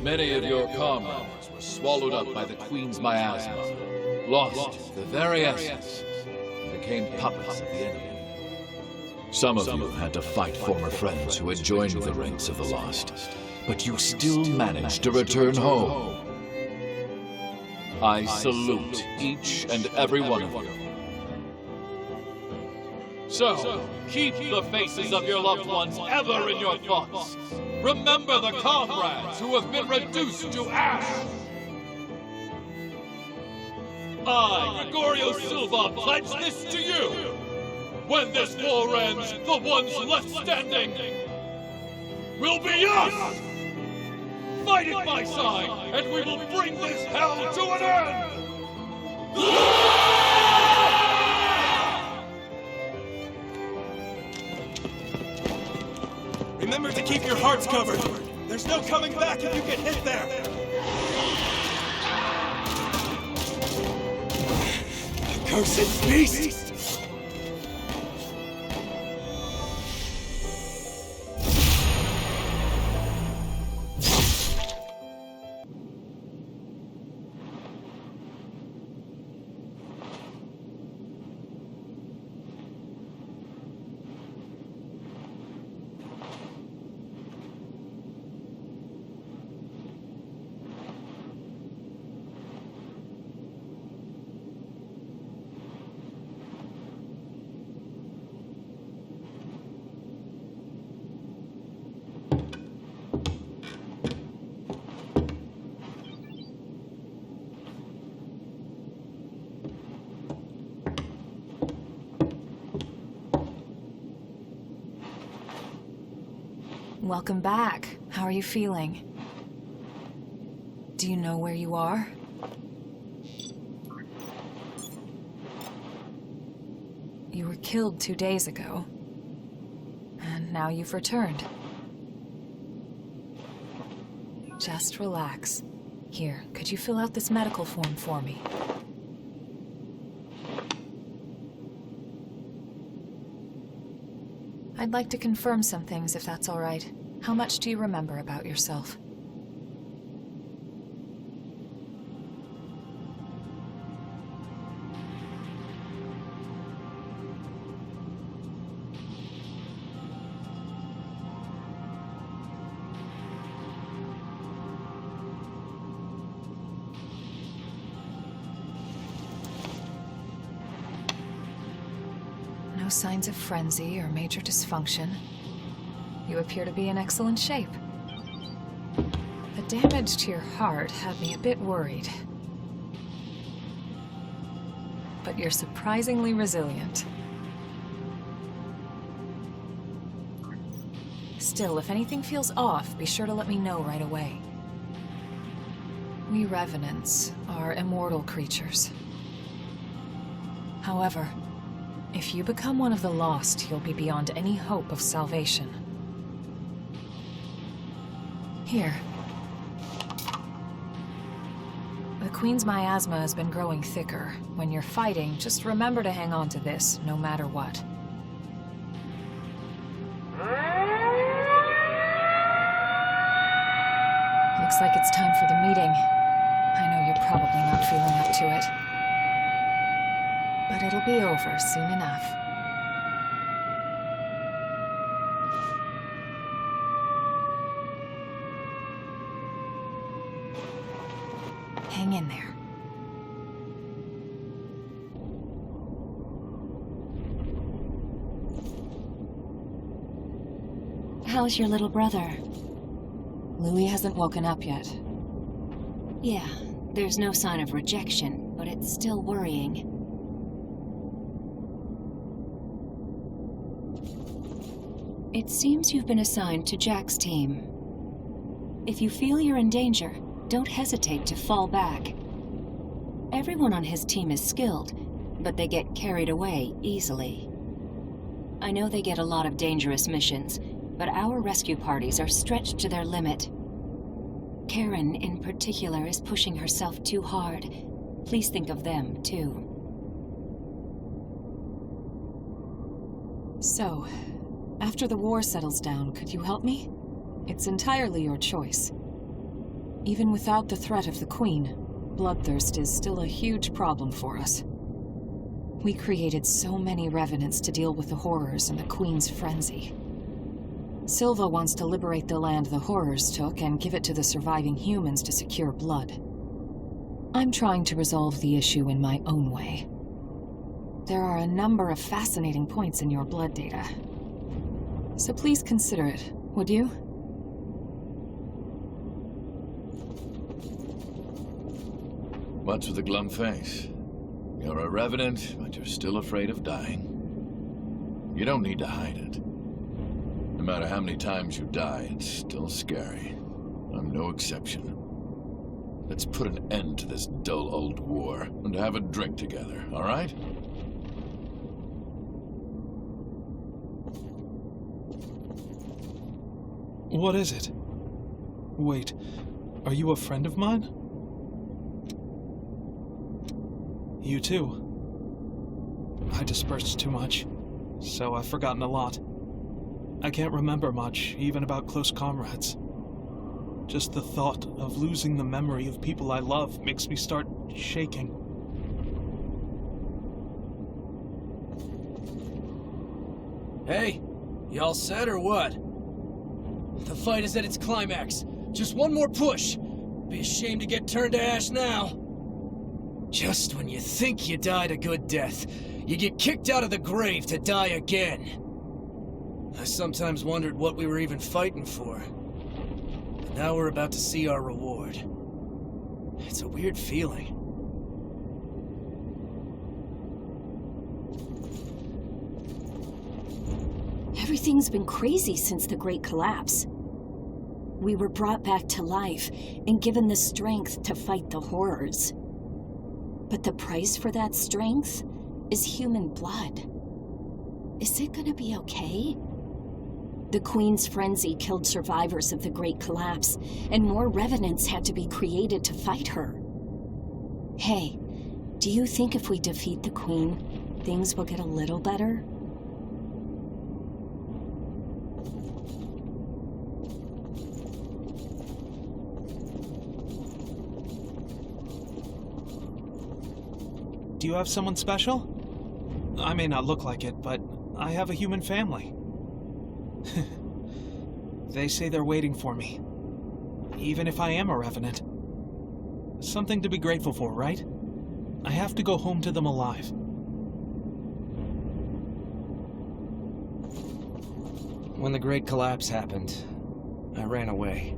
Many of your comrades were swallowed up by the Queen's miasma, lost the very essence, became puppets of the enemy. Some of you had to fight former friends who had joined the ranks of the lost, but you still managed to return home. I salute each and every one of you. So, keep the faces of your loved ones ever in your thoughts. Remember the comrades who have been reduced to ash. I, Gregorio Silva, pledge this to you. When this war ends, the ones left standing will be us! Fight at my side, and we will bring this hell to an end! Remember to keep your hearts covered. There's no coming back if you get hit there. Accursed beast! Welcome back. How are you feeling? Do you know where you are? You were killed 2 days ago, and now you've returned. Just relax. Here, could you fill out this medical form for me? I'd like to confirm some things, if that's all right. How much do you remember about yourself? No signs of frenzy or major dysfunction. You appear to be in excellent shape. The damage to your heart had me a bit worried. But you're surprisingly resilient. Still, if anything feels off, be sure to let me know right away. We revenants are immortal creatures. However, if you become one of the lost, you'll be beyond any hope of salvation. Here. The Queen's miasma has been growing thicker. When you're fighting, just remember to hang on to this, no matter what. Looks like it's time for the meeting. I know you're probably not feeling up to it. But it'll be over soon enough. Hang in there. How's your little brother? Louis hasn't woken up yet. Yeah, there's no sign of rejection, but it's still worrying. It seems you've been assigned to Jack's team. If you feel you're in danger, don't hesitate to fall back. Everyone on his team is skilled, but they get carried away easily. I know they get a lot of dangerous missions, but our rescue parties are stretched to their limit. Karen, in particular, is pushing herself too hard. Please think of them, too. So, after the war settles down, could you help me? It's entirely your choice. Even without the threat of the Queen, bloodthirst is still a huge problem for us. We created so many revenants to deal with the horrors and the Queen's frenzy. Silva wants to liberate the land the horrors took and give it to the surviving humans to secure blood. I'm trying to resolve the issue in my own way. There are a number of fascinating points in your blood data. So please consider it, would you? What's with the glum face? You're a revenant, but you're still afraid of dying. You don't need to hide it. No matter how many times you die, it's still scary. I'm no exception. Let's put an end to this dull old war and have a drink together, all right? What is it? Wait, are you a friend of mine? You too. I dispersed too much, so I've forgotten a lot. I can't remember much, even about close comrades. Just the thought of losing the memory of people I love makes me start shaking. Hey, y'all set or what? The fight is at its climax. Just one more push. Be ashamed to get turned to ash now. Just when you think you died a good death, you get kicked out of the grave to die again. I sometimes wondered what we were even fighting for. But now we're about to see our reward. It's a weird feeling. Everything's been crazy since the Great Collapse. We were brought back to life and given the strength to fight the horrors. But the price for that strength is human blood. Is it gonna be okay? The Queen's frenzy killed survivors of the Great Collapse, and more revenants had to be created to fight her. Hey, do you think if we defeat the Queen, things will get a little better? Do you have someone special? I may not look like it, but I have a human family. They say they're waiting for me. Even if I am a revenant. Something to be grateful for, right? I have to go home to them alive. When the Great Collapse happened, I ran away.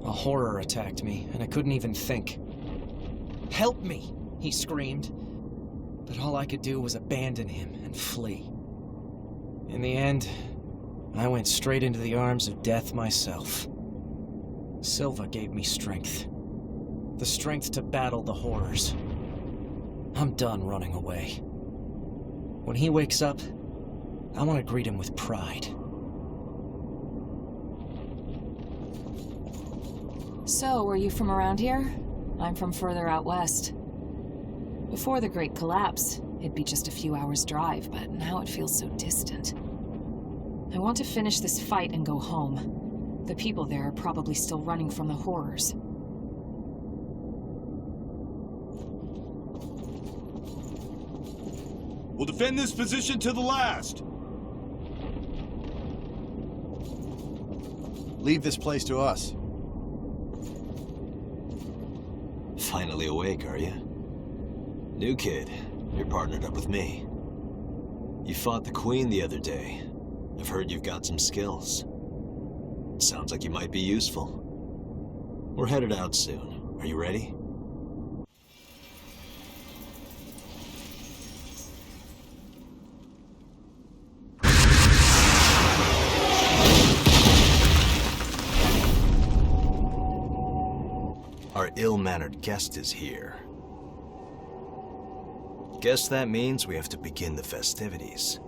A horror attacked me, and I couldn't even think. "Help me!" he screamed. But all I could do was abandon him and flee. In the end, I went straight into the arms of death myself. Silva gave me strength. The strength to battle the horrors. I'm done running away. When he wakes up, I want to greet him with pride. So, are you from around here? I'm from further out west. Before the Great Collapse, it'd be just a few hours' drive, but now it feels so distant. I want to finish this fight and go home. The people there are probably still running from the horrors. We'll defend this position to the last! Leave this place to us. Finally awake, are you? New kid, you're partnered up with me. You fought the Queen the other day. I've heard you've got some skills. Sounds like you might be useful. We're headed out soon. Are you ready? Our ill-mannered guest is here. Guess that means we have to begin the festivities.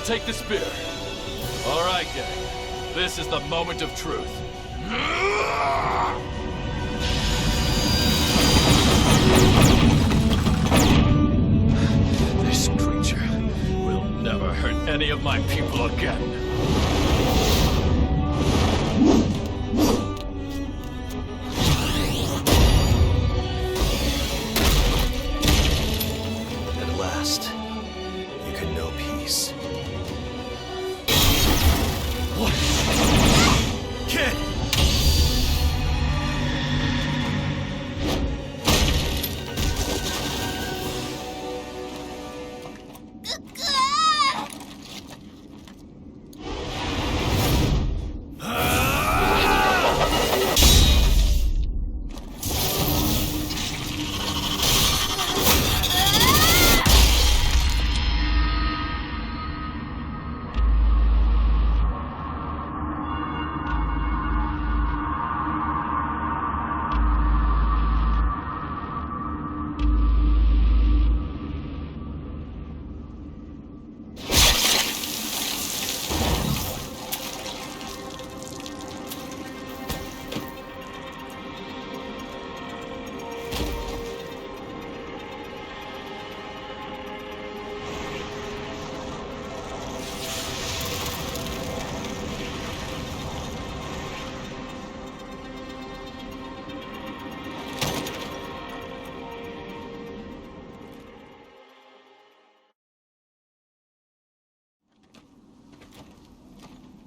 take the spear. All right, gang. This is the moment of truth. This creature will never hurt any of my people again. At last, you can know peace. What? Kid!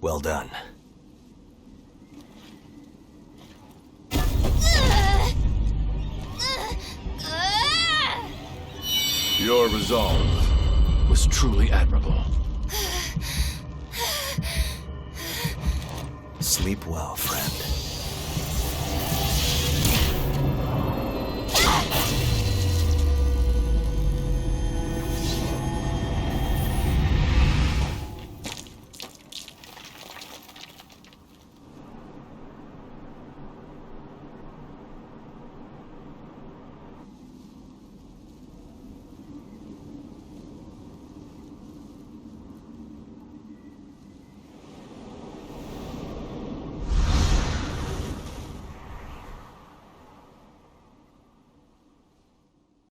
Well done. Your resolve was truly admirable. Sleep well, friend.